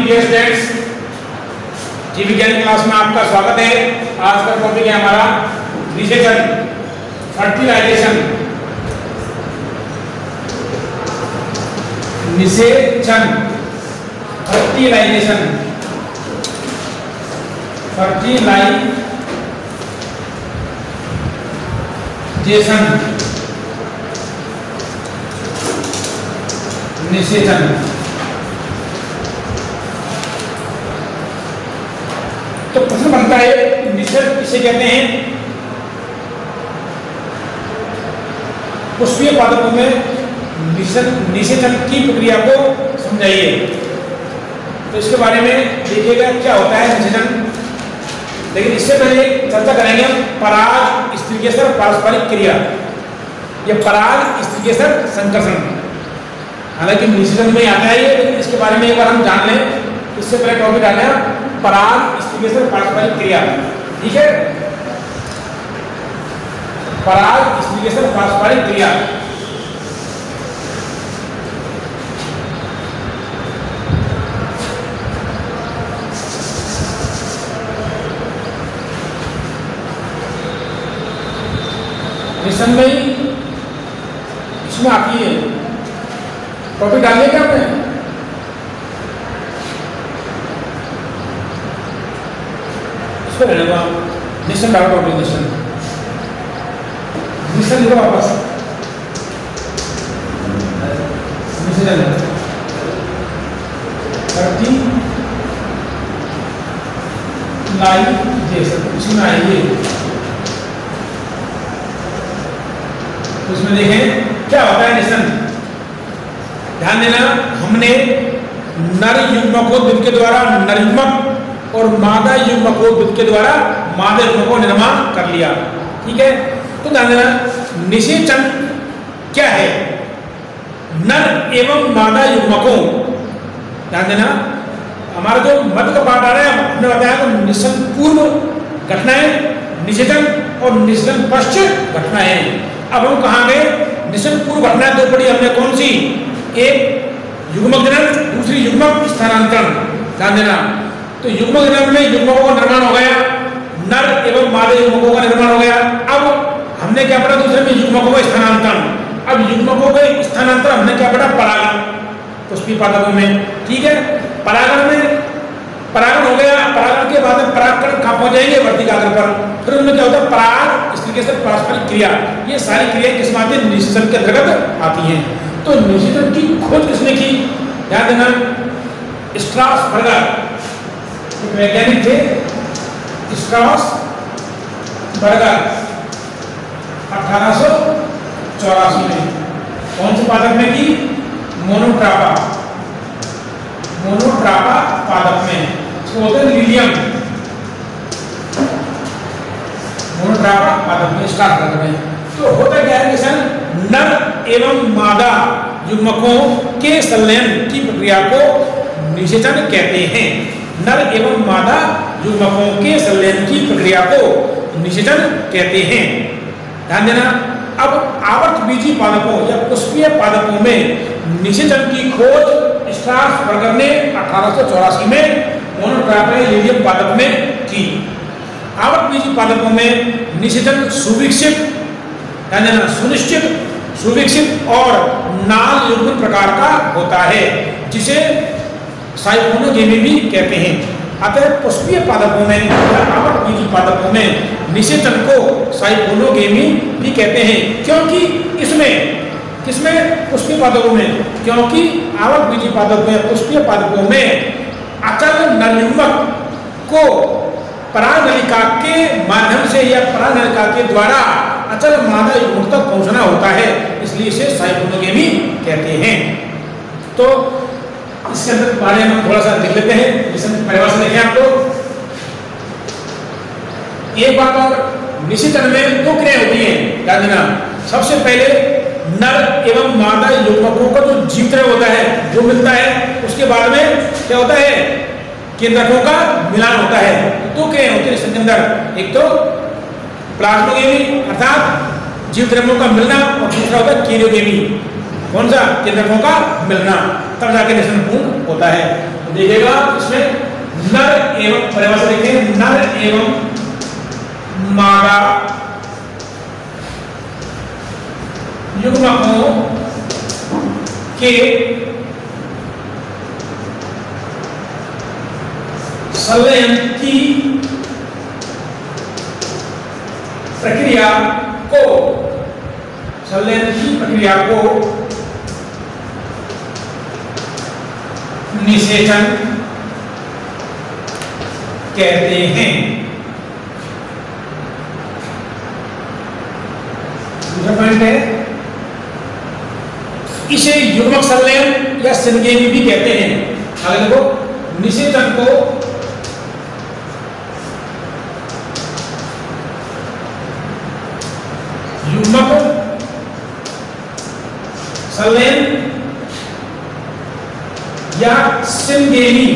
Dear students, जीव विज्ञान class में आपका स्वागत है। आज का टॉपिक है हमारा निषेचन, फर्टिलाइजेशन। निषेचन, फर्टिलाइजेशन, निषेचन। तो प्रश्न बनता है निषेचन किसे कहते हैं? पुष्पीय पादपों में निषेचन की प्रक्रिया को समझाइए। तो इसके बारे में देखिएगा क्या होता है निषेचन। लेकिन इससे पहले चर्चा करेंगे हम पराग स्त्रीकेसर पारस्परिक क्रिया, यह पराग स्त्रीकेसर संकर्षण। हालांकि निषेचन में आता है ये, लेकिन इसके बारे में एक बार हम जान लें। इससे पहले टॉपिक डालना है पराग स्त्रीकेसर पारस्परिक क्रिया। ठीक है, पराग स्त्रीकेसर पारस्परिक क्रिया। निसंदेह इसमें आती है। टॉपिक डालिए क्या आपने? इसको ले लेगा निशन डालो, टॉपिक निशन लिखो वापस। निशन फर्टिलाइजेशन इसमें आइए। तो इसमें देखें क्या होता है निषेचन। ध्यान देना, हमने नर युग्मकोद्भिद के द्वारा नर युग्मक और मादा युग्मकोद्भिद के द्वारा मादा युग्मक को निर्माण कर लिया। ठीक है, तो ध्यान देना निषेचन क्या है? नर एवं मादा युग्मकों, ध्यान देना हमारा जो मध्य का पाठ आ रहा है हमने बताया तो निषेचन पूर्व घटनाएं निषेचन और निषेचन पश्चात घटनाएं। अब हम कहाँ गए? निषेचन पूर्व घटनाएं दो पढ़ी हमने, कौन सी? एक युग्मक जनन, दूसरी युग्मक स्थानांतरण। ध्यान देना, तो युग्मक जनन में युग्मकों का निर्माण हो गया, नर एवं मादा युग्मकों का निर्माण हो गया। अब हमने क्या पढ़ा दूसरे में? युग्मकों का स्थानांतरण। अब युग्मकों के स्थानांतरण हमने क्या पढ़ा? परागण, पुष्पीय पादपों में। ठीक है, परागण में परागण हो गया। परागण के बाद परागकण कहाँ पहुंच जाएंगे? वर्तिकाग्र पर। फिर उनमें क्या होता है? पराग स्त्रीकेसर पारस्परिक क्रिया। ये सारी क्रियाएं किस माध्यम से? निषेचन के अंतर्गत आती हैं। तो निषेचन की खोज किसने की? ध्यान देना, स्ट्रासबर्गर वैज्ञानिक थे। स्ट्रासबर्गर 1884 में कौन से पादप में की? मोनोट्रापा पादप में। इसको बोलते हैं लिलियम। मोनोट्रापा पादप में, स्ट्रासबर्गर में। तो होता क्या है किसान? नर एवं मादा युग्मकों के संलयन की प्रक्रिया को निषेचन कहते हैं। नर एवं मादा युग्मकों के संलयन की प्रक्रिया को निषेचन कहते हैं। ध्यान देना, अब आवर्तबीजी पादपों या पुष्पीय पादपों में निषेचन की खोज स्ट्रासबर्गर ने 1884 में मोनोट्रापा लिलियम पादप में की। आवर्तबीजी पादपों में निषेचन सुविकसित, ध्यान देना सुनिश्चित, सुविकसित और नाल युग्मन प्रकार का होता है, जिसे साइकोनोगेमी भी कहते हैं। अतः पुष्पीय पादपों में या आवर्तबीजी पादपों में निषेचन को साइकोनोगेमी भी कहते हैं। क्योंकि इसमें किसमें? पुष्पीय पादपों में। क्योंकि आवर्तबीजी पादपों में, पुष्पीय पादपों में अचल नर युग्मक को परागनलिका के माध्यम से या परागनलिका के द्वारा अचल मादा युग्मक तक पहुंचना होता है, इसलिए इसे साइकोनोगेमी कहते हैं। तो इसके अंदर बारे में हम थोड़ा सा देख लेते हैं। इसमें परिभाषा देखें आप लोग। एक बात और, निषेचन में दो क्रियाएं होती हैं, ध्यान देना। सबसे पहले नर एवं मादा युग्मकों का जो जीवत्रय होता है जो मिलता है, उसके बाद में क्या होता है? केंद्रकों का मिलान होता है। दो क्रियाएं होती है इसके अंदर, एक तो प्लाज्मोगेमी अर्थात जीवद्रव्यों का मिलना, और दूसरा होता है केरियोगेमी। कौन सा? केंद्रकों का मिलना, तब जाके निषेचन पूर्ण होता है। देखिएगा इसमें नर एवं परिभाषा देखिए, नर एवं मादा युग्मकों के संलयन की प्रक्रिया को, संलयन की प्रक्रिया को निषेचन कहते हैं। दूसरा पॉइंट है, इसे युग्मक संलयन या संगेमी भी कहते हैं। आगे देखो, निषेचन को युग्मक संलयन या संगेमी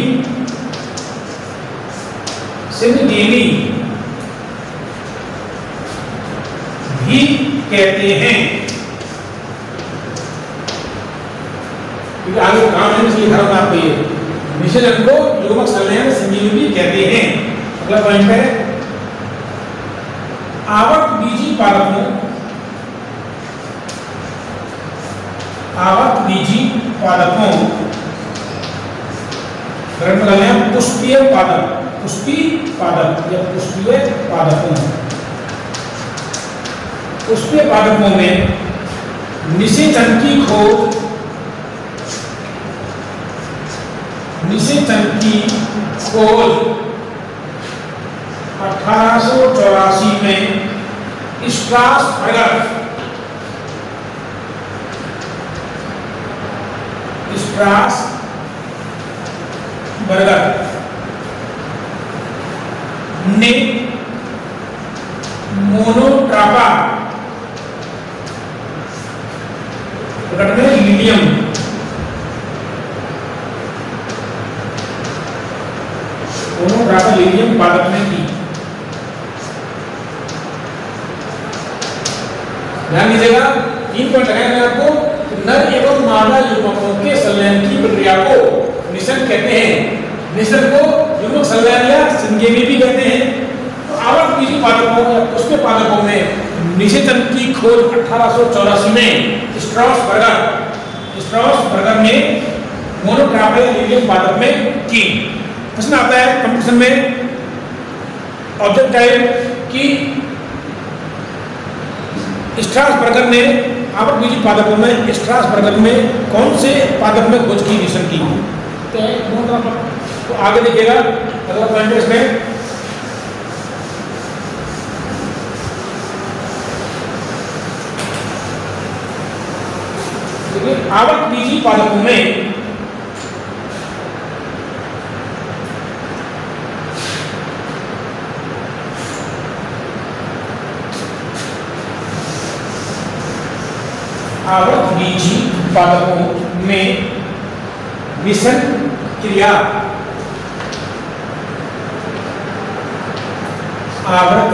भी कहते हैं। क्योंकि आगे काम है इसलिए लिखा हुआ आपको ये, निषेचन को युग्मक संलयन संगेमी भी कहते हैं। अगला पॉइंट है, आवर्त बीजी पादपों, आवर्त बीजी पादपों पुष्पीय पादप, पुष्पी पादप या पुष्पीय पादपों, पुष्पीय पादपों में निषेचन की खोज, निषेचन की खोज 1884 में स्ट्रासबर्गर ने मोनोट्रापा लिलियम मोनोट्रापा लिलियम पादप में की। ध्यान दीजिएगा, 3 पॉइंट लगाएंगे आपको। नर एवं मादा युग्मकों के संलयन की प्रक्रिया को निषेचन कहते हैं। निषेचन को युग्मक संलयन या संगेमी भी कहते हैं। तो आवर्त बीजी पादपों या पुष्पीय पादपों में निषेचन की खोज 1884 में स्ट्रासबर्गर ने मोनोट्रापा लिलियम पादप में की। प्रश्न आता है कंपटीशन में ऑब्जेक्ट टाइप की स्ट्रासबर्गर ने आवर्त बीजी पादपों में स्ट्रासबर्गर में कौन से पादप में खोज की, निषेचन की। तो आगे देखिएगा अगला पॉइंट है इसमें, आवर्त बीजी पादपों में आवर्त बीजी पादपों में निषेचन क्रिया आवर्त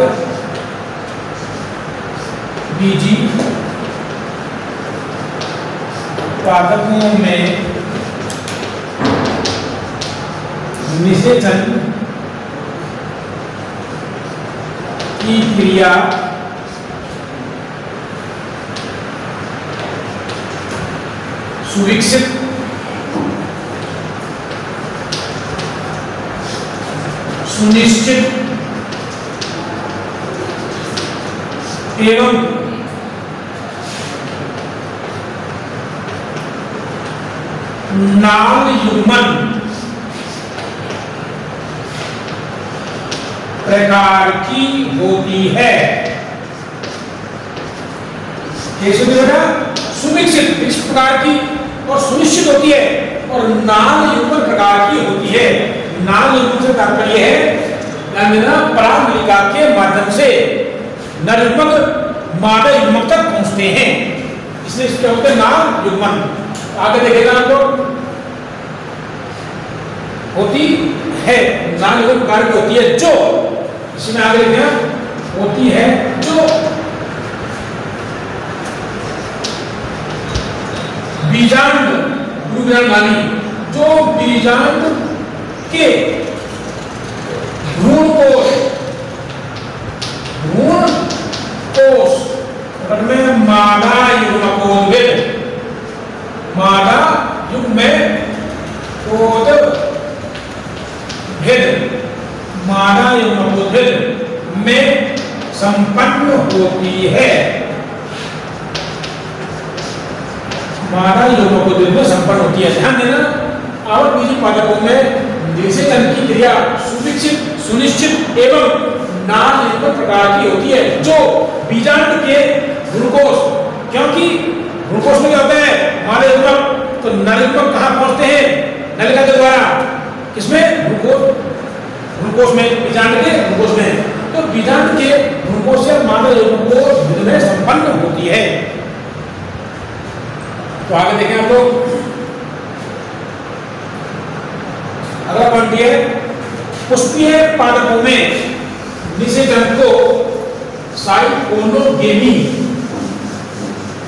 बीजी पादपों में निषेचन की क्रिया सुविकसित सुनिश्चित एवं नाल युग्मन प्रकार की होती है। कैसे बेटा? सुविकसित इस प्रकार की और सुनिश्चित होती है, और नाल युग्मन प्रकार की होती है। नाल युग्मन से तात्पर्य है परागलिका के माध्यम से नर युग्मक मादा युग्मक तक पहुंचते हैं, इसलिए इसके होते हैं नाल युग्मन। आगे देखेगा आपको होती है, नाल युग्मन प्रकार की होती है जो, इसमें आगे देखिए होती है जो बीजांड वाली, जो बीजांड के भ्रूण कोश में मादा युग्मकोद्भिद, मादा युग्मकोद्भिद में संपन्न होती है, मादा युग्मकोद्भिद में संपन्न होती है। ध्यान देना, आवक बीजी पादपों में निषेचन की क्रिया सुनिश्चित एवं नाल प्रकार की होती है, जो बीजांड के भ्रूणकोश, क्योंकि भ्रूणकोश में क्या होता है, मादा युग्मक, तो नर युग्मक कहाँ पहुंचते हैं, नलिका के द्वारा, किसमें, भ्रूणकोश में, बीजांड के भ्रूणकोश में। तो बीजांड के भ्रूणकोश से मादा युग्मकोश में संपन्न होती है। तो आगे देखें आप लोग, अगला पॉइंट ये, पुष्पीय पादपों में निषेचन को साइकोनोगेमी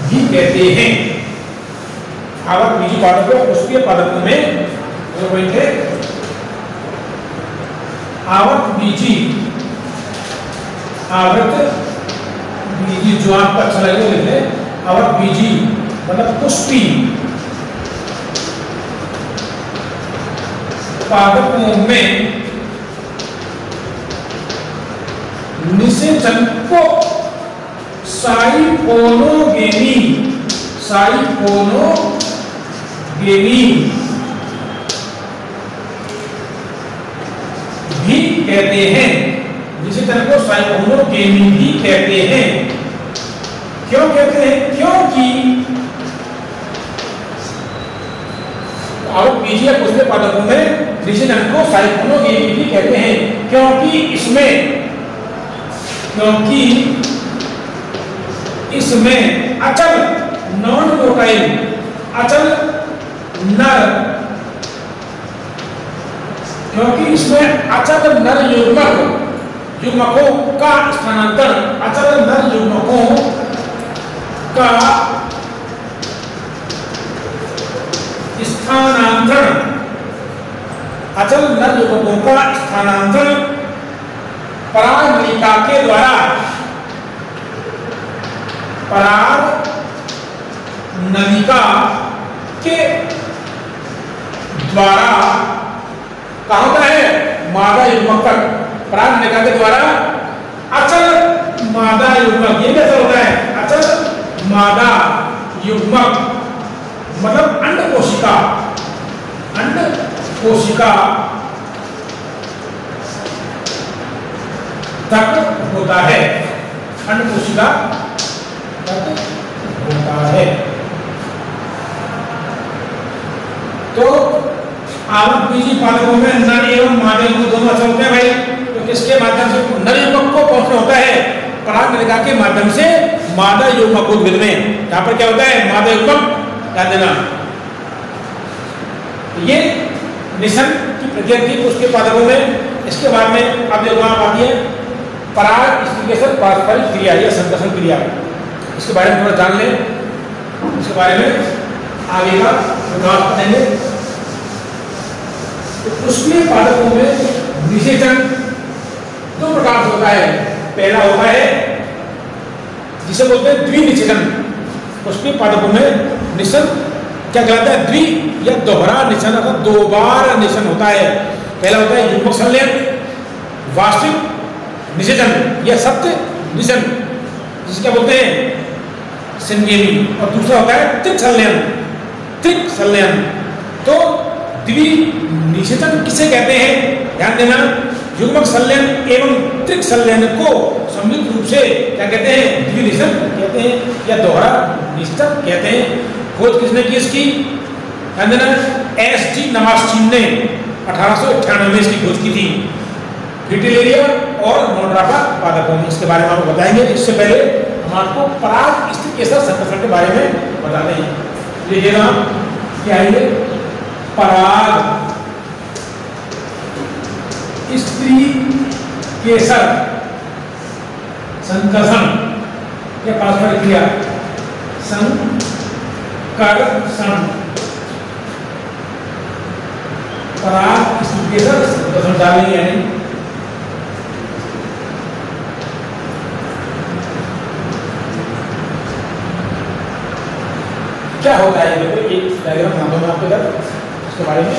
भी कहते हैं। आवक बीजी पादपों, पुष्पीय पादपों में आवृत बीजी जो आपको अच्छा लगेगा लिख लें, आवृत बीजी मतलब पुष्पी पादपों में निषेचन को साइकोनोगेमी भी कहते हैं। निषेचन को साइकोनोगेमी भी कहते हैं। क्यों कहते हैं? क्योंकि आवक बीजी या पुष्पीय पादपों में निषेचन को साइकोनोगेमी भी कहते हैं, क्योंकि इसमें अचल नॉन मोटाइल अचल नर, क्योंकि इसमें अचल नर युग्मकों का स्थानांतरण, अचल नर युग्मकों का स्थानांतरण, अचल नर युग्मकों का स्थानांतरण परागनलिका के द्वारा, परागनलिका के द्वारा कहाँ होता है? मादा युग्मक तक, परागनलिका के द्वारा अचल मादा युग्मक, ये कैसा होता है? अचल मादा युग्मक मतलब अंड कोशिका तक होता है, अंड कोशिका तक होता है। तो आवक बीजी पादपों में नर एवं मादा युग्मक दोनों अच्छा होते हैं भाई। तो किसके माध्यम से? नर युग्मक को पहुंचना होता है परागनलिका के माध्यम से मादा युग्मकोद्भिद में। यहाँ पर क्या होता है? मादा युग्मक, ध्यान देना। ये निषेचन की प्रक्रिया थी उसके पादपों में। इसके बाद में अब जो बात आती है पराग स्थिरीकरण पारस्परिक क्रिया या संकर्षण क्रिया, इसके बारे में थोड़ा जान लें, इसके बारे में आगे का विकास करेंगे। तो पुष्पीय पादपों में निषेचन दो प्रकार से होता है। पहला होता है जिसे बोलते हैं द्विनिषेचन। पुष्पीय पादपों में निषेचन क्या कहलाता है? द्वि या दोहरा निषेचन, अर्थात दो बार निषेचन होता है। पहला होता है युग्मक संलयन, वास्तविक निषेचन या सत्य निषेचन, जिसे क्या बोलते हैं? संयमी। और दूसरा होता है त्रिक संलयन। तो द्विनिषेचन किसे कहते हैं? ध्यान देना, युग्मक संलयन एवं त्रिक संलयन को सम्मिलित रूप से क्या कहते हैं? द्विनिषेचन कहते हैं या दोहरा निषेचन कहते हैं। खोज किसने की इसकी? ध्यान देना, एस.टी. नवास्टीन ने 1898 में इसकी खोज की थी, फ्रिटिलेरिया और मोनोट्रापा पादपों में। इसके बारे में आपको बताएंगे। इससे पहले हम आपको पराग स्थिरीकरण संकर्षण के बारे में बता दें। ये नाम क्या है? पराग स्थिरीकरण संकर्षण या पारस्परिक क्रिया संकर्षण, पराग ये सर तो समझा नहीं है। क्या होता है देखो, एक डायग्राम बना दो मैं आपको इधर उसके बारे में।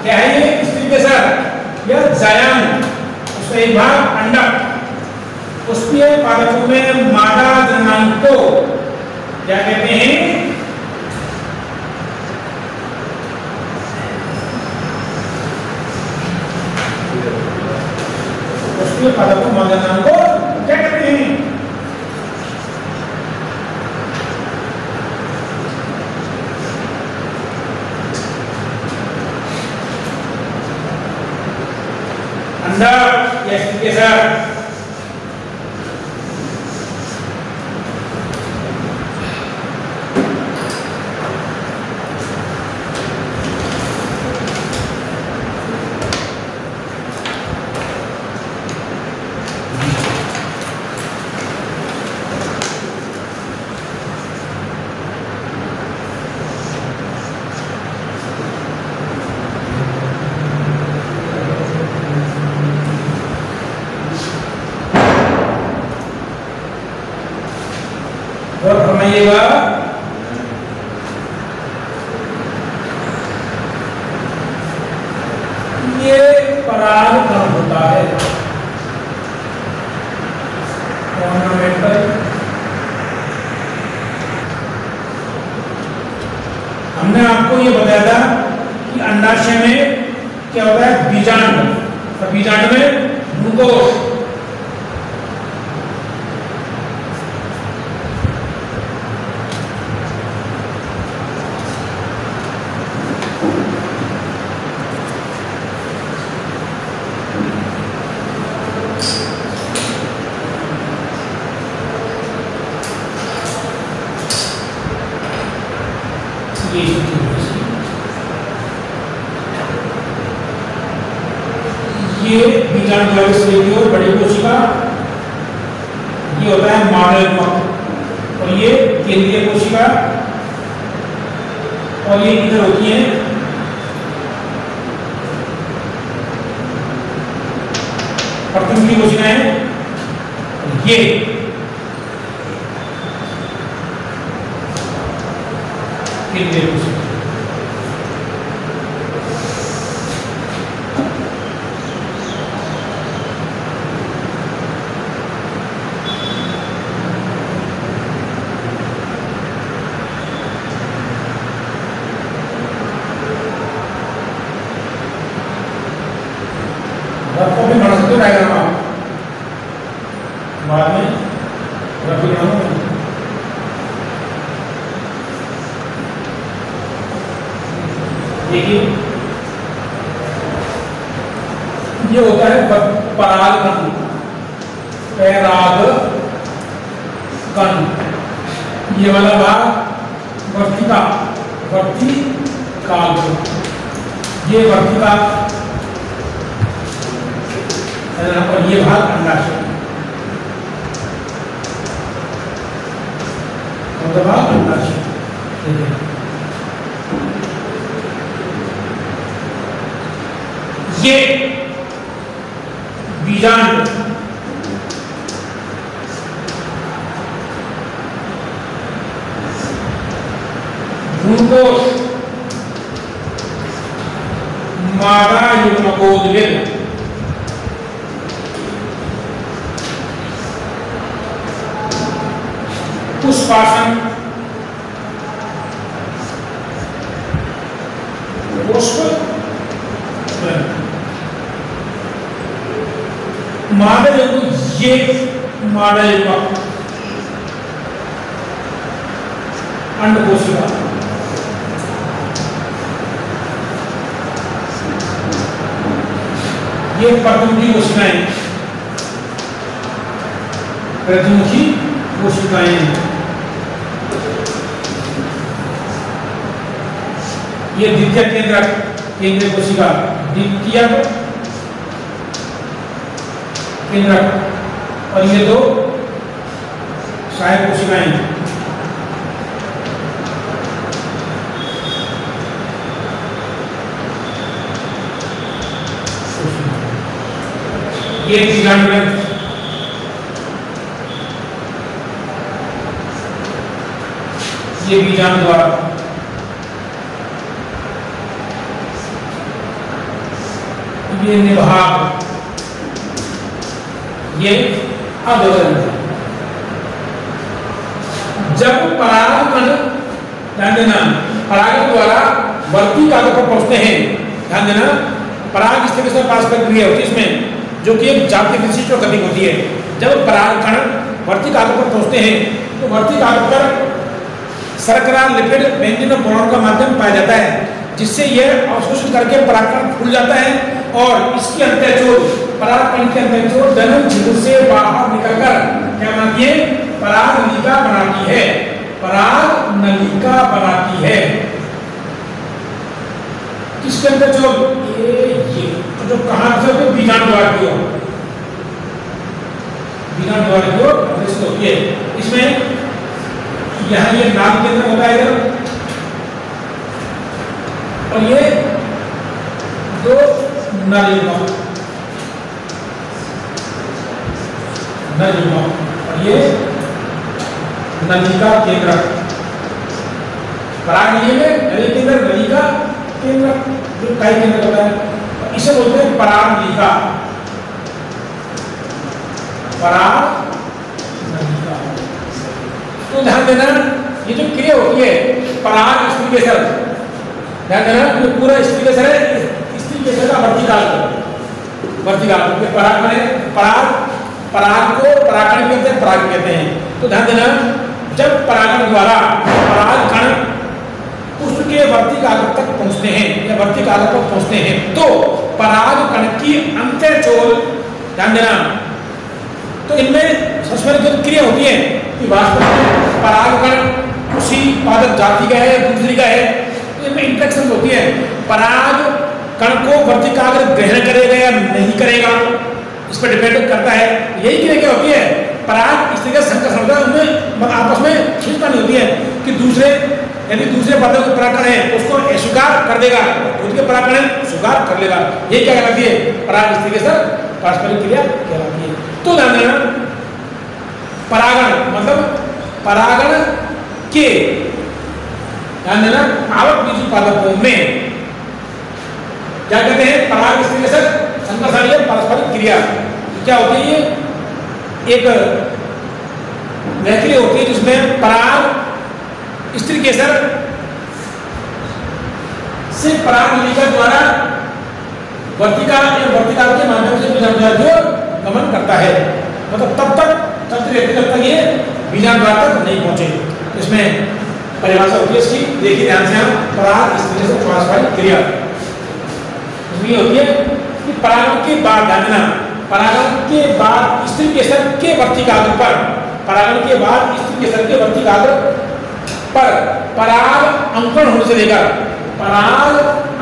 क्या है ये इस तरीके से यह जायन उसका एक भाग अंडक उसके पादपों में मादा जननांग को क्या कहते हैं, उसके पादपों में मादा जननांग को क्या कहते हैं। अंडक या इसके साथ ये परागकण होता है। हमने आपको ये बताया था कि अंडाशय में क्या होता है, बीजांड, और बीजांड में ग्लूकोज, ये बीजांड और बड़ी कोशिका, ये होता है माध्यमिक, और ये केंद्रीय कोशिका, और ये इधर होती है प्रथम की कोशिकाएं, ये केंद्रीय कोशिका। बाद में देखिए ये होता है परागकण, परागकण, ये वाला भाग वर्तिका, वर्तिकाल, ये वर्तिका, और ये भाग अंडाशय, भाग अंडाशय। ये बीजांड ग्लूकोज मादा युग्मकोद्भिद पुष्पासन पुष्प मादा युग्म, ये मादा युग्म अंड कोशिका, ये प्रतिमुखी कोशिकाएं, प्रतिमुखी कोशिकाएं, ये द्वितीय केंद्रक केंद्रीय कोशिका, द्वितीय केंद्रक, और ये दो सहायक कोशिकाएं, ये बीजाणु ग्रंथ, ये बीजाणु द्वारा, ये निभाग, ये अधोग्रंथ। जब परागकण, ध्यान देना, परागण द्वारा वर्ती कागज पर पहुंचते हैं, ध्यान देना, पराग इस तरीके से पारस्परिक क्रिया होती है इसमें, जो कि एक जाति विशिष्ट और गति होती है। जब परागकण वर्ती कागज पर पहुंचते हैं तो वर्ती कागज पर शर्करा, लिपिड, बेंजीन और बोरॉन का माध्यम पाया जाता है, जिससे यह अवशोषित करके परागकण फूल जाता है और इसकी अंत्यचोल, परागकण की अंत्यचोल जनन छिद्र से बाहर निकलकर क्या बनाती है? पराग नलिका बनाती है, पराग नलिका बनाती है। किसके अंत्यचोल? ये जो कहां से बीजाणु द्वार की ओर, बीजाणु द्वार की ओर अग्रसर होती है। इसमें यहाँ ये नाभ केंद्र होता है इधर, और ये दो नलिका, और ये नलिका केंद्र, पराग नली में नली केंद्र, नलिका केंद्र, जो काई केंद्र होता है, इसे बोलते हैं पराग नलिका, पराग नलिका। तो ध्यान देना, ये जो क्रिया होती है पराग स्त्रीकेसर, ध्यान देना, ये पूरा स्त्रीकेसर है, स्त्रीकेसर का वर्तिकाल, पराग माने पराग को परागकण कहते हैं, पराग कहते हैं। तो ध्यान देना, जब परागण द्वारा परागकण पुष्प के वर्तिकाग्र तक पहुंचते हैं या वर्तिकाग्र पर पहुंचते हैं, तो परागकण की अंत्यचोल, ध्यान देना, तो इनमें सबसे जो क्रिया होती है कि वास्तव में परागकण उसी पादप जाति का है, दूसरी का है, तो इनमें इंटरेक्शन होती है। परागकण को वर्तिकाग्र ग्रहण करेगा या नहीं करेगा, इस पर डिपेंड करता है। यही क्रिया क्या होती है? पराग इस तरीके से संकर्षण होता है, उनमें आपस में खींचतानी होती है कि दूसरे, यदि दूसरे पादप के परागकण है तो उसको अस्वीकार कर देगा, खुद के परागकण स्वीकार कर लेगा। ये क्या कहलाती है? पराग इस तरीके से पारस्परिक क्रिया कहलाती है। तो ध्यान देना, परागण मतलब परागण के, ध्यान देना, आवक बीजी पादपों में क्या कहते हैं? पराग इस तरीके से संकर्षणीय पारस्परिक क्रिया क्या होती है? ये एक क्रिया होती है जिसमें पराग स्त्रीकेसर से पराग नलिका द्वारा वर्तिका या वर्तिका के माध्यम से बीजाणु गमन करता है, मतलब तब तक चलती रहती जब तक ये बीजाणु द्वार तक नहीं पहुंचे। इसमें परिभाषा होती है इसकी, देखिए ध्यान से, हम पराग स्त्रीकेसर पारस्परिक क्रिया ये होती है कि परागण के बाद, ध्यान देना, परागण के बाद स्त्रीकेसर के वर्तिकाग्र पर, परागण के बाद स्त्रीकेसर के वर्तिकाग्र पर पराग अंकन होने से लेकर, पराग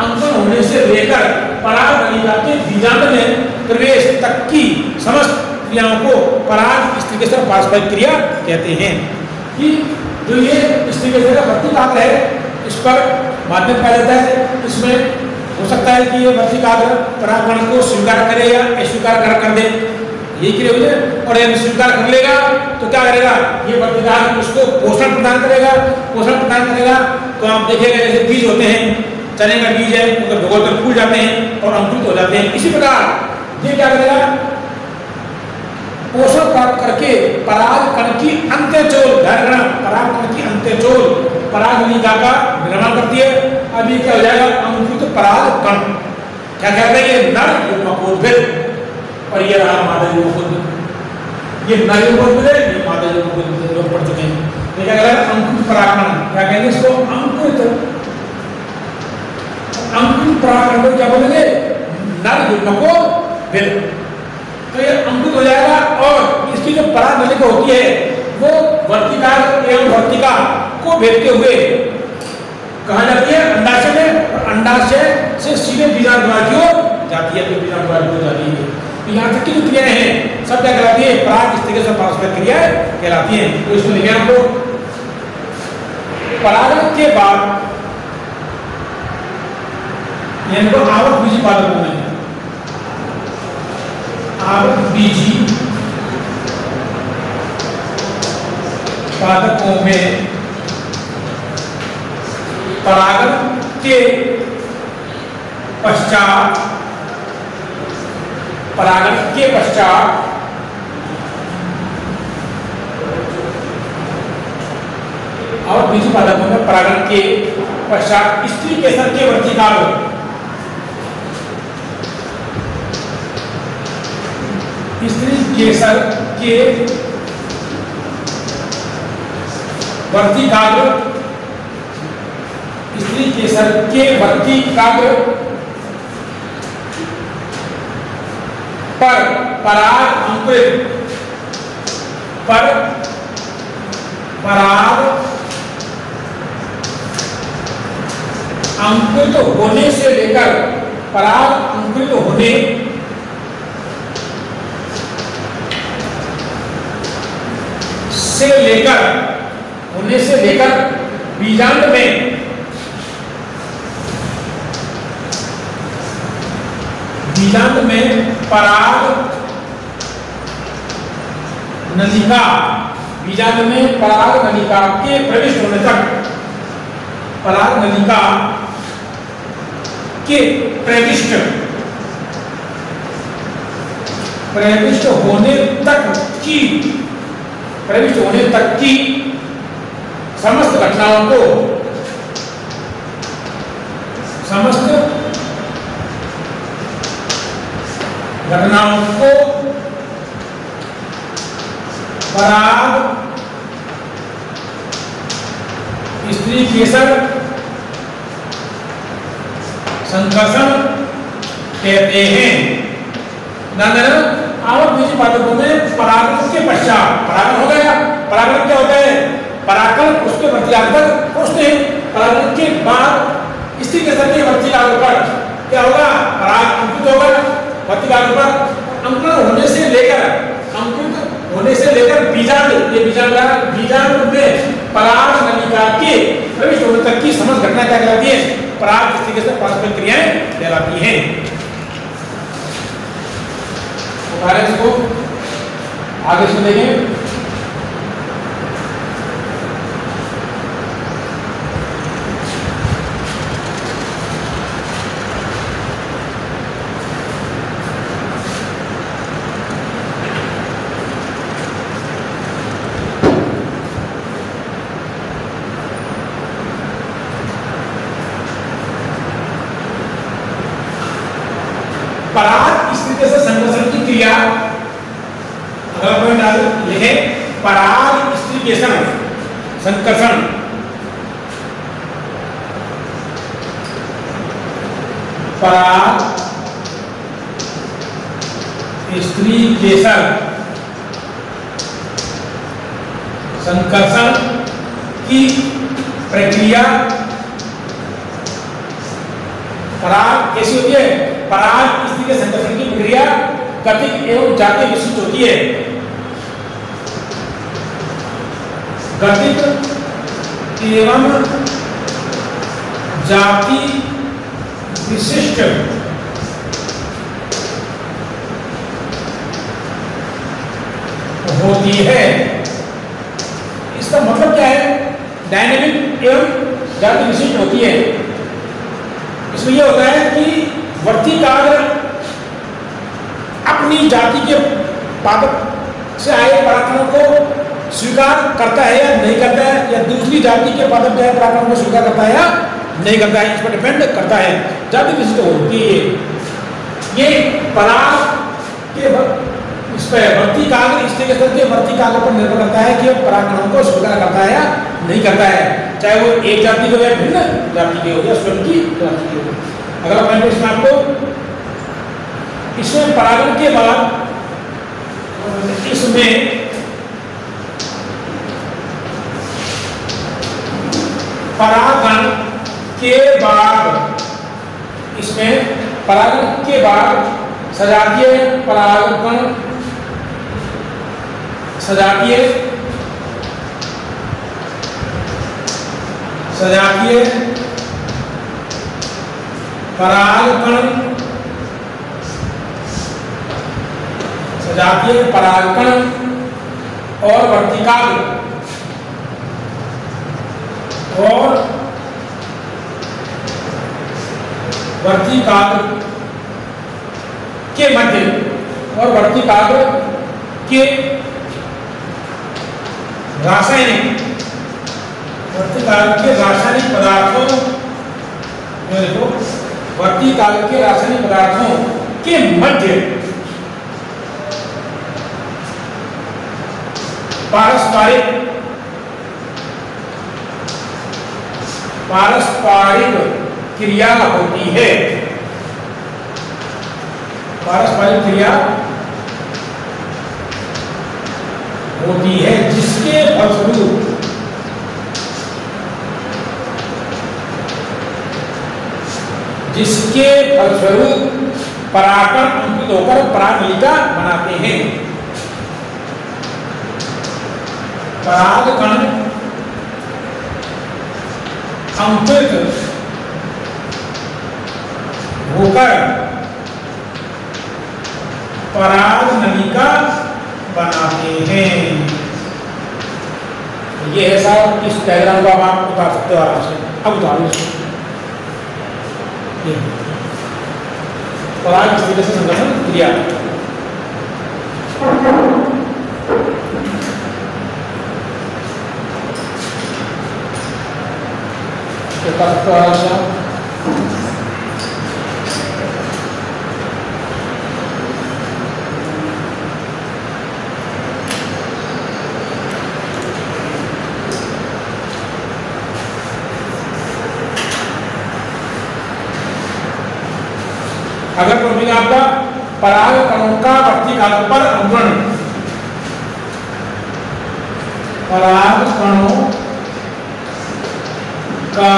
अंकन होने से लेकर पराग नलिका के बीजांड में प्रवेश तक की समस्त क्रियाओं को पराग स्त्रीकेसर पारस्परिक क्रिया कहते हैं। कि जो ये स्त्रीकेसर का वर्तिकाग्र है, इस पर माध्यम पाया जाता है। इसमें हो सकता है कि ये वर्तिकाग्र परागकण को स्वीकार करे या अस्वीकार कर दे, यही क्रिया हुई है। और यदि स्वीकार कर लेगा तो क्या करेगा? ये वर्तिकाग्र उसको पोषण प्रदान करेगा, पोषण प्रदान करेगा तो आप देखेंगे जैसे बीज होते हैं, चने का बीज है, उनको भिगोकर फूल जाते हैं और अंकुरित हो जाते हैं। इसी प्रकार ये क्या करेगा, पोषण प्राप्त करके पराग कण की अंत्यचोल, पराग कण की अंत्यचोल पराग नलिका का निर्माण करती है। अब ये क्या हो जाएगा, अंकुरित पराग कण। क्या कहते हैं, ये नर युग्मकोद्भिद और ये रहा मादा युग्मकोद्भिद। ये नर युग्मकोद्भिद है, ये मादा युग्मकोद्भिद, लोग पढ़ चुके हैं। ये क्या कह रहा है, अंकुरित परागकण। क्या कहेंगे इसको, अंकुरित परागकण को क्या बोलेंगे, नर युग्मकोद्भिद। तो ये अंकुरित हो जाएगा और इसकी जो पराग नलिका होती है वो वर्तिकाल एवं वर्तिका को भेदते हुए कहाँ जाती है, अंडाशय में, और अंडाशय से सीधे बीजाणु द्वार की ओर जाती है, तो बीजाणु द्वार की ओर जाती है। तो यहाँ तक की जो क्रियाएं हैं सब क्या कहलाती है, पराग स्थिति से पारस्परिक क्रियाएं कहलाती हैं। तो इसमें लिखे आपको परागण के बाद इनको आवृत बीजी पादपों में, आवृत बीजी पादपों में परागण के पश्चात, परागण के पश्चात और बीजी पादपों में परागण के पश्चात स्त्री केसर के वर्तिकाल, स्त्री केसर के वर्तिकाग्र, स्त्री केसर के वर्तिकाग्र पर पराग अंकुरित, पर पराग अंकुरित होने से लेकर, पराग अंकुरित होने से लेकर बीजांड में, बीजांड में पराग नलिका, बीजांड में पराग नलिका के प्रविष्ट होने तक, पराग नलिका के प्रविष्ट होने तक की, प्रविष्ट होने तक की समस्त घटनाओं को, समस्त घटनाओं को पराग स्त्री केसर संकर्षण कहते हैं। आवृत बीजी पादपों में परागण के पश्चात, परागण हो गया, परागण क्या होता है, परागण उसके वर्तिकाग्र पर पहुंचते हैं। परागण के बाद स्त्री केसर के वर्तिकाग्र पर क्या होगा, पराग अंकुरित होगा, वर्तिकाग्र पर अंकुरण होने से लेकर, अंकुरित होने से लेकर बीजांड, ये बीजांड में पराग नलिका के प्रविष्ट होने तक की समस्त घटना क्या कहलाती है, पराग स्त्री केसर पारस्परिक क्रियाएं कहलाती हैं। इसको आगे सुनेंगे। पराग स्त्री केसर संकर्षण की क्रिया, अगला पॉइंट लिखे, पराग स्त्री केसर संकर्षण, पराग स्त्री केसर संकर्षण की प्रक्रिया, पराग कैसी होती है, पराग स्त्री के संकर्षण की प्रक्रिया गतिक एवं जाति विशिष्ट होती है। गतिक एवं जाति विशिष्ट होती है। इसका मतलब क्या है, डायनेमिक एवं जाति विशिष्ट होती है। इसमें यह होता है कि वर्तिकाग्र अपनी जाति के पादप से आए पराक्रमों को स्वीकार करता है या नहीं करता है, या दूसरी जाति के पादप से आए पराक्रमों को स्वीकार करता है या नहीं करता है, इस पर डिपेंड करता है। जाति विशिष्ट होती है ये पराग के इस पर वर्तिकाग्र स्थिति के वर्तिकाग्र पर निर्भर करता है कि वह पराक्रमों को स्वीकार करता है या नहीं करता है, चाहे वो एक जाति के हो या भिन्न जाति के हो या स्वयं की जाति के हो। अगला पॉइंट इसमें आपको इसमें परागण के बाद इसमें परागण के बाद इसमें परागण के बाद सजातीय परागण सजातीय परागण सजातीय परागण और वर्तिकाग्र के मध्य और वर्तिकाग्र के रासायनिक पदार्थों देखो वर्तिकाग्र के रासायनिक पदार्थों के मध्य पारस्परिक क्रिया होती है। पारस्परिक क्रिया होती है जिसके फलस्वरूप परागकण अंकित होकर परागनलिका बनाते हैं। परागकण अंकित होकर परागनलिका बनाते हैं। ये है साहब, इस डायग्राम को आप उतार सकते हो आराम से। अब उतारो इसको। पराग स्थिति से संगठन क्रिया अगर टॉपिक आपका पराग कणों का वर्तिकाग्र पर अनुगमन, पराग कणों का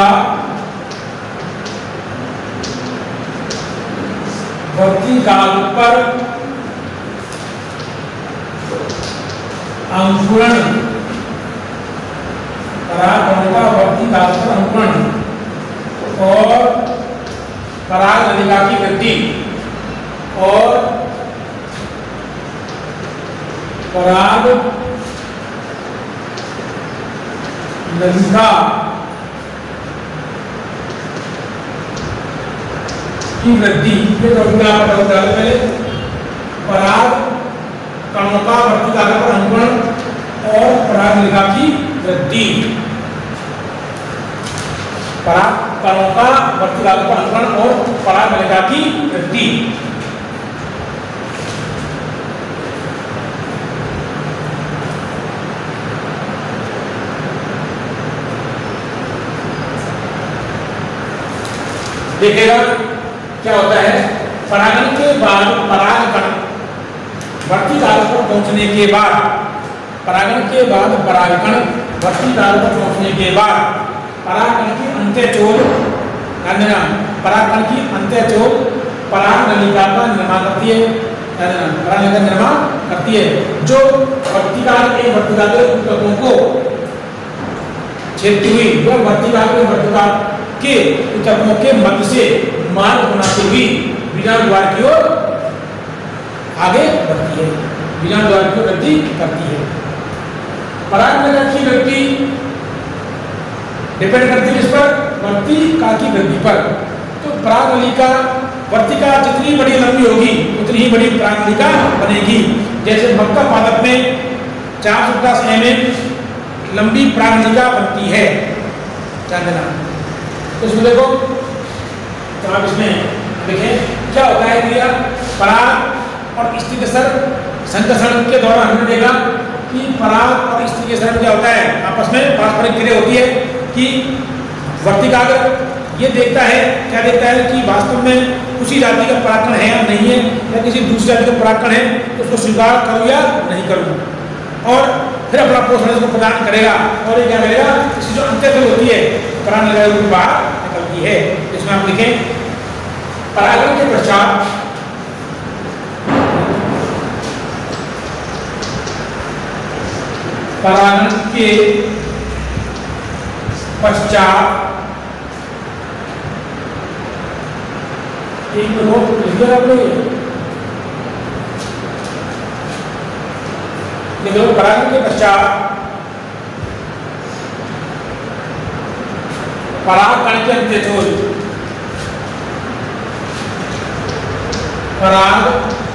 वर्तिकाग्र पर अंकुरण, पराग कणों का वर्तिकाग्र पर अंकुरण और परागनलिका की वृद्धि और परागनलिका की वृद्धि पहले पराग कणों का वर्तिकाग्र पर अंकुरण और परागनलिका की वृद्धि, पराग कणों का वर्तिकाग्र पर अंकुरण और परागनलिका की वृद्धि। देखिएगा क्या होता है, परागन के बाद परागकण वर्तिकाग्र पर पहुंचने के बाद, परागन के बाद परागकण वर्तिकाग्र पर पहुंचने के बाद परागकण की अंत्यचोल, परागकण की अंत्यचोल परागनलिका का निर्माण करती है, परागनलिका निर्माण करती है, जो वर्तिकाग्र ऊतकों को छेदती हुई, जो वर्तिकाग्र के ऊतकों के मध्य से मार्ग बनाती हुई बीजाणु द्वार की ओर आगे बढ़ती है, बीजाणु द्वार की वृद्धि करती है। परागनलिका की वृद्धि डिपेंड करती है किस पर? वर्तिका की वृद्धि पर। तो परागनलिका वर्तिका जितनी बड़ी लंबी होगी उतनी ही बड़ी परागनलिका बनेगी। जैसे मक्का पादप में 410 mm लंबी परागनलिका बनती है, ध्यान देना। तो इसमें देखो, तो आप इसमें देखें क्या होता है क्रिया पराग और स्थितिसर संकर्षण के दौरान हमने देखा कि पराग और स्थितिसर क्या होता है, आपस में पारस्परिक क्रिया होती है कि वर्तिकाग्र ये देखता है, क्या देखता है कि वास्तव में उसी जाति का परागकण है या नहीं है, या किसी दूसरी जाति का परागकण है तो उसको स्वीकार करूँ या नहीं करूँ, और फिर अपना पोषण इसको प्रदान करेगा। और ये क्या करेगा, इसकी जो अंत्यतल होती है परागनलिका के बाहर निकलती है। इसमें आप लिखें परागण के पश्चात एक मिनट इधर आप लोग देखो, परागण के पश्चात परागकण के अंत्यचोल, परागकण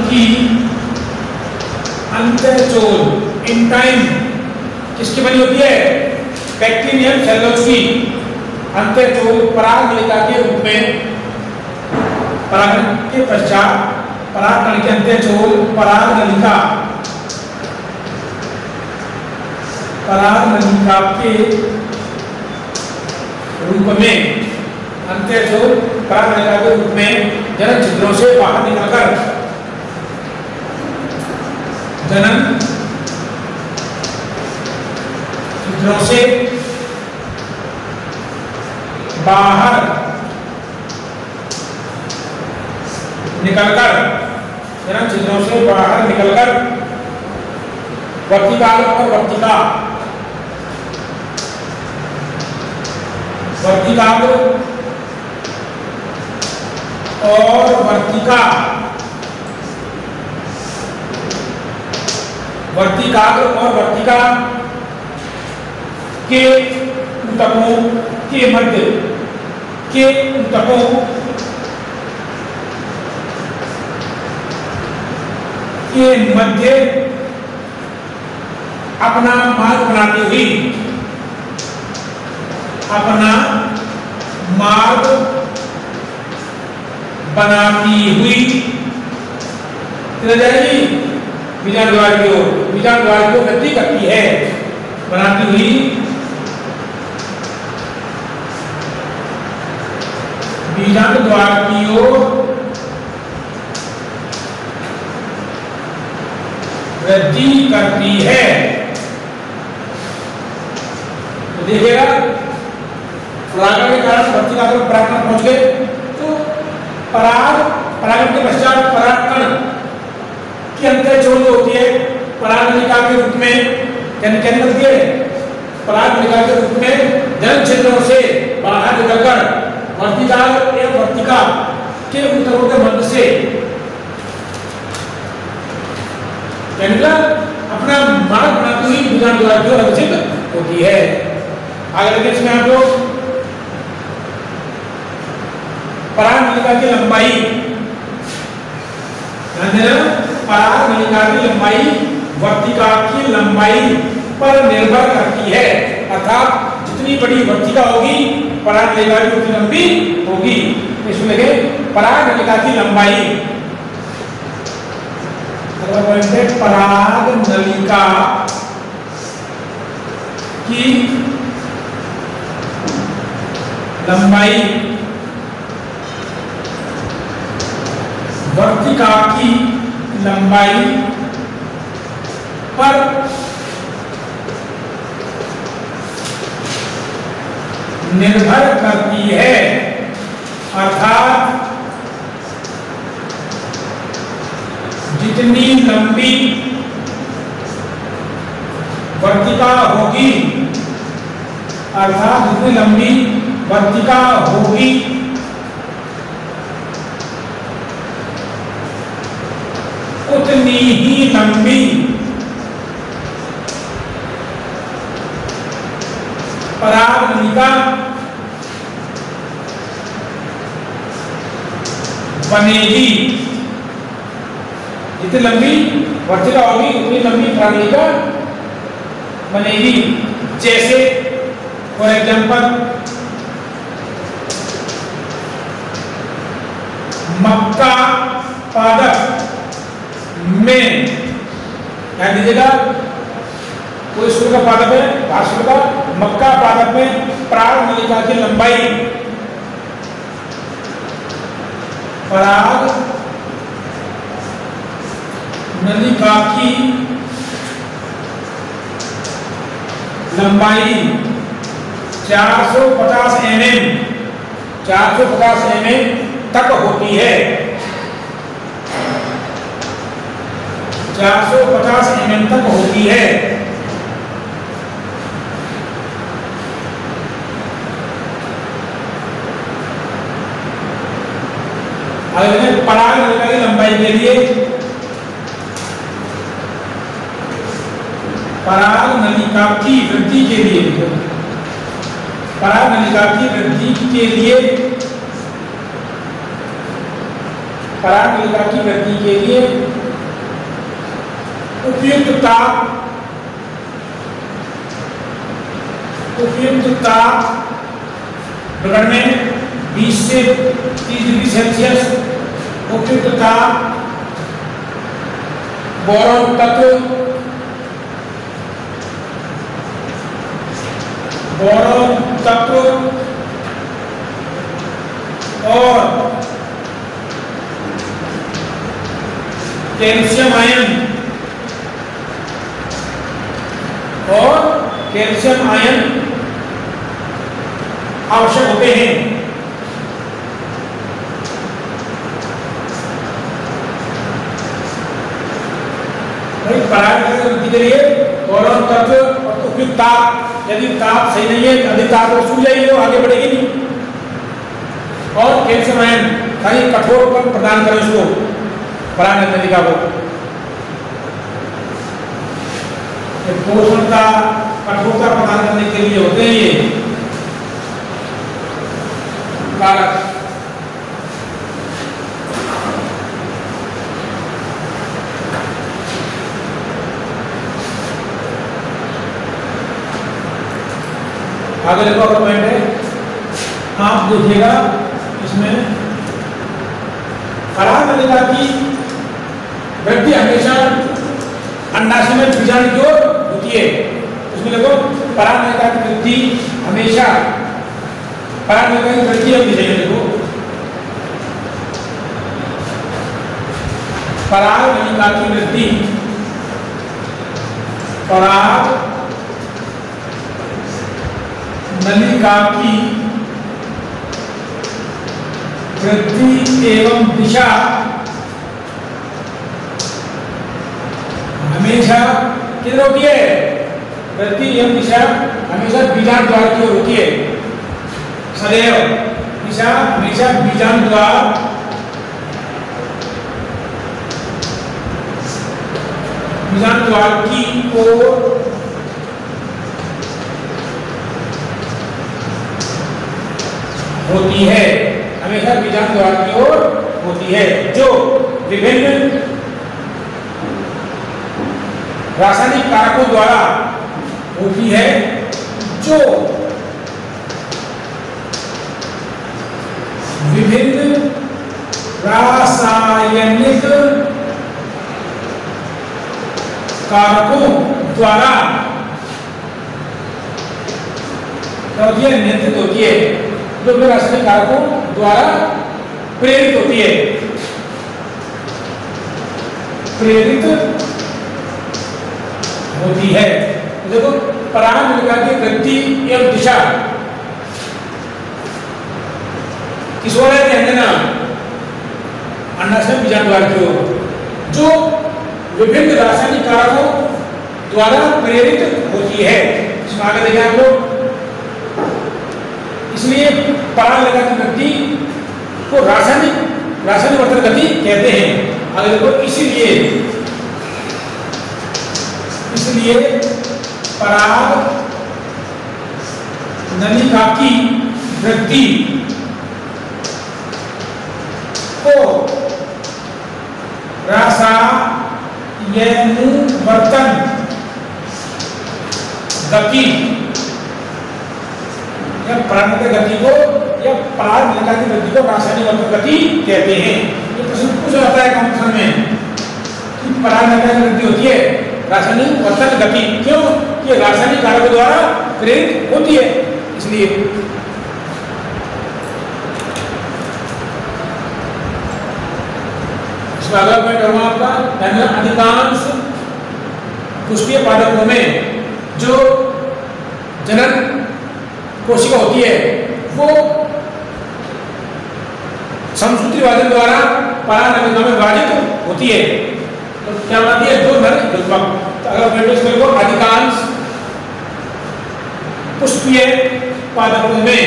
की अंत्यचोल इन टाइम किसकी बनी होती है? बैक्टीरियम सेल्यूलोज की। अंत्यचोल परागनलिका के रूप में परागण के पश्चात परागकण के अंत्यचोल परागनलिका के रूप में, अंत्यचोल परागनलिका के रूप में जनन छिद्रों से बाहर निकलकर जनन छिद्रों से बाहर निकलकर जनन छिद्रों से बाहर निकलकर वर्तिकाग्र और वर्तिका, वर्तिकाग्र और वर्तिका, वर्तिकाग्र और वर्तिका के ऊतकों के मध्य के ऊतकों के मध्य अपना मार्ग बनाती हुई, अपना मार्ग बनाती हुई चल जाएगी बीजाणु द्वार की ओर, बीजाणु द्वार की ओर गति करती है, बनाती हुई बीजाणु द्वार की ओर वृद्धि करती है। तो देखिएगा परागण के कारण वर्तिकाग्र परागकण पहुंच गए, तो परागण के पश्चात परागकण की अंत्यचोल जो होती है परागनलिका के रूप में क्या निकलती है? परागनलिका के रूप में जनन छिद्रों से बाहर निकलकर वर्तिकाग्र एवं वर्तिका के ऊतकों के मध्य से अपना मार्ग बनाती हुई बीजाणु द्वार की ओर अग्रसित होती है। आगे देखिए इसमें आप लोग परागनलिका की लंबाई, परागनलिका की लंबाई वर्तिका की लंबाई पर निर्भर करती है, अर्थात जितनी बड़ी वर्तिका होगी परागनलिका की उतनी लंबी होगी। इसमें लगे परागनलिका की लंबाई, परागनलिका की लंबाई वर्तिका की लंबाई पर निर्भर करती है, अर्थात जितनी लंबी वर्तिका होगी, अर्थात जितनी लंबी वर्तिका होगी उतनी ही लंबी नलिका बनेगी, जितनी लंबी वर्तिका होगी उतनी लंबी परागनलिका बनेगी। जैसे फॉर एग्जाम्पल मक्का पादप में, ध्यान दीजिएगा, कोई सूर्य का पादप है, भास्कर का, मक्का पादप में परागनलिका की लंबाई, पराग नलिका की लंबाई 450 mm तक होती है। 450 mm तक होती है। अगर पराग नलिका की लंबाई के लिए, पराग नलिका की वृद्धि के लिए, पराग नलिका की वृद्धि के लिए, पराग नलिका की वृद्धि के लिए उपयुक्त ताप ग्रहण में 20 से 30 डिग्री सेल्सियस, उपयुक्त ताप बोरॉन तत्व, बोरॉन तत्व और कैल्शियम आयन आवश्यक होते हैं। पराग वृद्धि के लिए बोरॉन तत्व और उपयुक्त ताप, यदि ताप सही नहीं है, अधिक ताप तो सूख जाएगी, वो आगे बढ़ेगी नहीं। और कैल्शियम आयन, ताकि कठोर प्रदान करें उसको, पराग नलिका को पोषणता, कठोरता प्रदान करने के लिए होते हैं ये कारक। आगे देखो अगला पॉइंट है, आप देखिएगा इसमें पराग नलिका की वृद्धि हमेशा अंडाशय में बीजाणु की ओर होती है। उसमें देखो पराग नलिका की वृद्धि हमेशा, पराग नलिका की वृद्धि होती है। देखो पराग नलिका की वृद्धि, पराग नलिका की वृद्धि एवं दिशा हमेशा किधर होती है? वृद्धि एवं दिशा हमेशा बीजांड द्वार की ओर होती है। सदैव दिशा हमेशा बीजांड द्वार, बीजांड द्वार की ओर होती है, हमेशा बीजांड द्वार की ओर होती है, जो विभिन्न रासायनिक कारकों द्वारा होती है, जो विभिन्न रासायनिक कारकों द्वारा नियंत्रित होती है, जो रासायनिक कारकों द्वारा प्रेरित होती है, प्रेरित होती है। देखो पराग नलिका की वृद्धि एवं दिशा किस ओर है? ध्यान देना, अंडाशय बीजांड द्वार की ओर, जो विभिन्न रासायनिक कारकों द्वारा प्रेरित होती है। इसमें आगे देखें आप लोग, इसलिए पराग नलिका की वृद्धि को रासायनिक वर्तन गति कहते हैं। आगे देखो, इसलिए पराग नलिका की वृद्धि को रसायनुवर्तन गति या प्रारंभिक गति को या नलिका की वृद्धि को रासायनिक गति कहते हैं। ये प्रश्न पूछ जाता है कंपटीशन में कि नलिका की वृद्धि होती है रासायनिक वर्तन गति, क्यों? कि रासायनिक कारकों द्वारा प्रेरित होती है, इसलिए। इसमें अगला पॉइंट होगा आपका अधिकांश पुष्पीय पादपों में जो जनन कोशिका होती है वो समसूत्री वादन द्वारा परानलिका में विभाजित होती है। तो क्या बनाती है? दो नर युग्मक। तो अगर को अधिकांश पुष्पीय पादपों में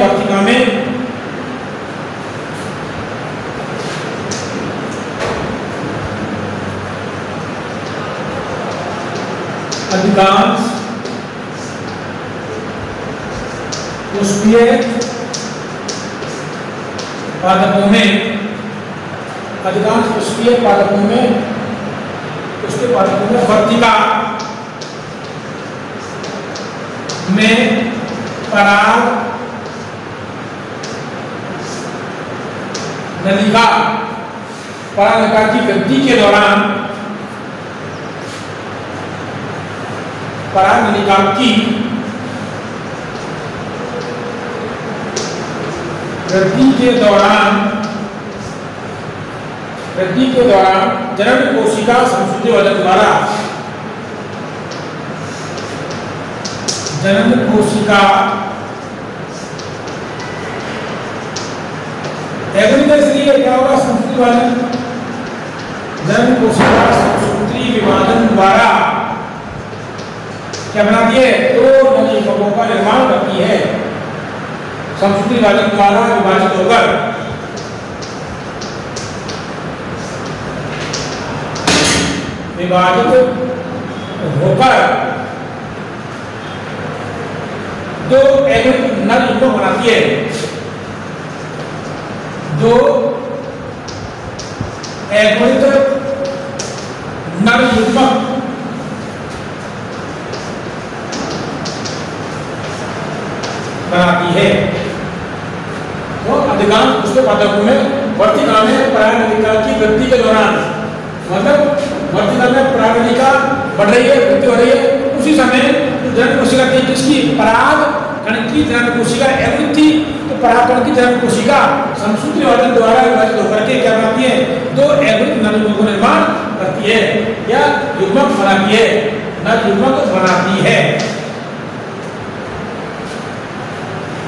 वर्तिका में अधिकांश पुष्पीय पादपों में वर्तिका में पराग नलिका की वृद्धि के दौरान पराग नलिका की वृद्धि के दौरान जनन कोशिका समसूत्री वादन द्वारा जनन कोशिका क्या होगा? समसूत्री वादन। जनन कोशिका समसूत्री विभाजन द्वारा क्या बनाती है? दो नलिकाओं का निर्माण करती है। समसूत्री वादन द्वारा विभाजित होकर दो एगुत नर युग्मक बनाती है। दो एगुत नर युग्मक बनाती है। तो अधिकांश पुष्पीय पादपों में वर्तिका में परागनलिका की वृद्धि के दौरान, मतलब वर्तिका में परागनलिका बढ़ रही है, वृद्धि हो रही है, उसी समय जनन कोशिका थी जिसकी पराग कण की जनन कोशिका एगुत थी, तो पराग कण की जनन कोशिका समसूत्री वादन द्वारा विभाजित होकर के क्या बनाती है? दो एगुत नर युग्मक का निर्माण करती है या युग्मक बनाती है, नर युग्मक बनाती है।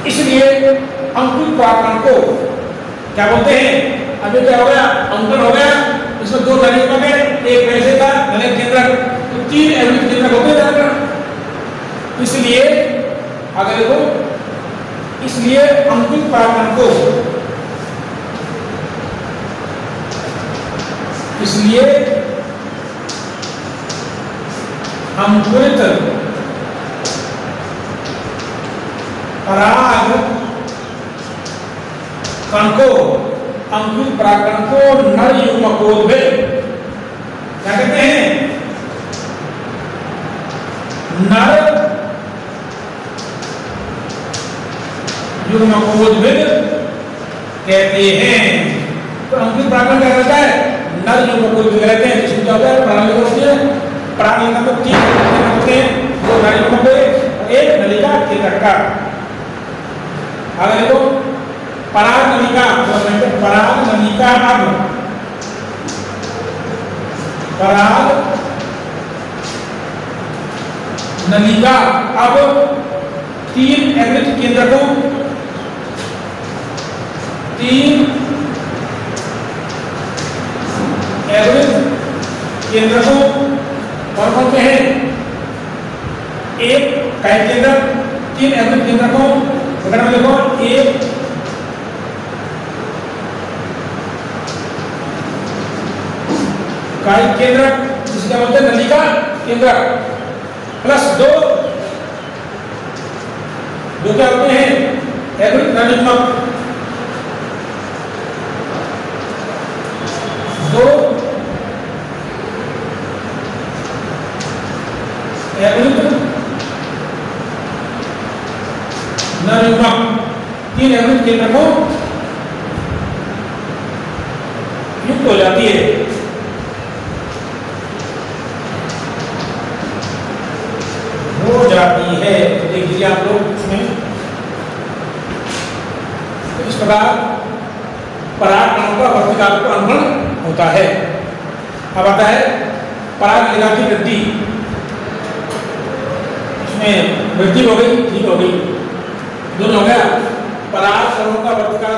इसलिए अंकुरित परागकण को क्या बोलते हैं? अभी क्या हो गया? अंकुरन हो गया, इसमें दो नर युग्मक है, एक वैसे का नलिका केंद्रक, तो तीन एगुत केंद्रक होते हैं। इसलिए अगर देखो, इसलिए अंकुरित परागकण को अंकुरित परागकण को नर युग्मकोद्भेद क्या कहते हैं? नर युग्मकोद्भेद कहते हैं। तो अंकुरित परागकण क्या कहता है? नर युग्मकोद्भेद कहते हैं। जिसमें क्या होता है? परागनलिका होती है, परागनलिका में तीन होते हैं, दो नर युग्मक और एक नलिका केंद्रक का। अगर देखो परागनलिका अब परागनलिका अब तीन एगुत केंद्रकों कौन कौन से हैं? एक काय केंद्र, तीन एगुत केंद्रकों, अगर हम देखो एक इकाई केंद्रक, जिसका बोलते हैं नलिका केंद्रक, प्लस दो जो क्या होते हैं एवरिक नलिकामक, दो एवरिक नलिकामक, तीन एवरिक केंद्रकों युक्त हो जाती है। हो जाती है, तो देख लीजिए आप लोग इसमें। तो इस प्रकार पराग कणों का वर्तिकाल पर अनुगमन होता है। अब आता है पराग लिगा की वृद्धि। इसमें वृद्धि हो गई, ठीक हो गई, दोनों हो गया। पराग कणों का वर्तिकाल